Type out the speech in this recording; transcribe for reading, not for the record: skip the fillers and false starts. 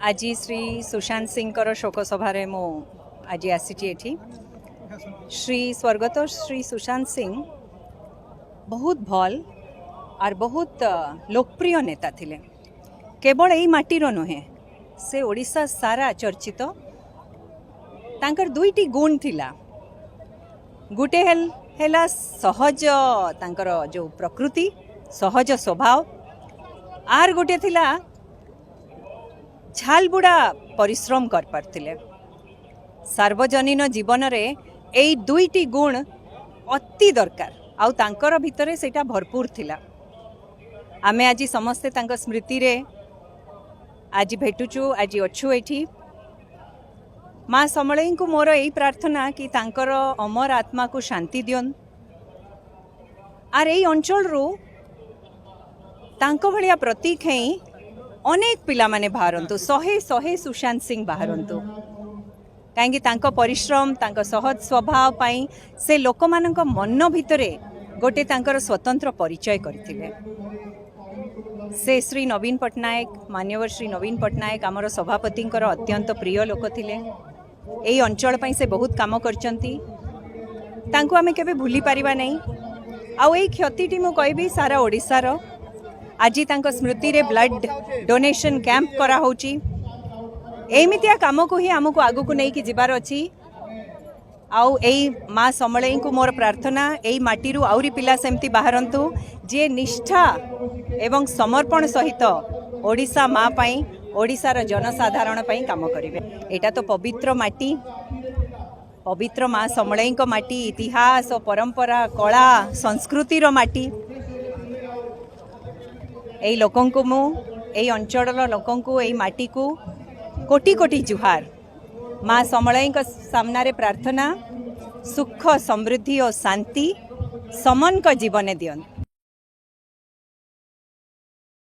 आज श्री सुशांत सिंह शोक सभारे मु आज आसी श्री स्वर्गत श्री सुशांत सिंह बहुत भल और बहुत लोकप्रिय नेता थिले। केवल यही माटीर नुहे से ओडिशा सारा चर्चित। तांकर दुईटी गुण थिला। गुटे हेला सहज तांकर जो प्रकृति सहज स्वभाव आर गुटे थिला झालबुड़ा परिश्रम कर पारथिले। सार्वजनीन जीवन रे एई दुईटी गुण अति दरकार आउ तांकर भितरे सेटा भरपूर थिला। आमे आज समस्ते तांकर स्मृति रे आज भेटुचु, आज अच्छु एठी। माँ समलेई को मोर यही प्रार्थना कि तांकर अमर आत्मा को शांति दियन आर एई अंचल रू तांको भलिया प्रतीक है अनेक पिला माने बाहरंतु शहे शहे सुशांत सिंह बाहरंतु कहीं तांको परिश्रम तांको सहज स्वभाव पाई से लोक मानक मन भितरे गोटे तांकर स्वतंत्र परिचय करथिले। से श्री नवीन पट्टनायक मान्यवर श्री नवीन पट्टनायक आमर सभापति अत्यंत प्रिय लोक थिले। एई अंचल पाई से बहुत काम करचंती। तांको आमे केबे भूली परिबा नहीं। आउ एई क्षतिटी मु कहबी सारा ओडिसार। आज तांको स्मृति रे ब्लड डोनेशन कैंप करा होची। एमितिया काम को ही आमको आगु को नहीं कि जिबार अछि। आउ एई माँ समलेई को मोर प्रार्थना एई माटीरू आउरी पिला सेमती बाहरंतु जे निष्ठा एवं समर्पण सहित ओडिशा माँ पाई ओडिशार जनसाधारण पाई काम करिवे। एटा तो पवित्र माटी, पवित्र माँ समलेई को माटी, इतिहास और परंपरा कला संस्कृतिर माटी। एई लोकं को मु एई अंचलर लोकं को एई माटी को कोटी कोटी जुहार। माँ समलेई को सामने प्रार्थना सुख समृद्धि और शांति समन को जीवन दियन।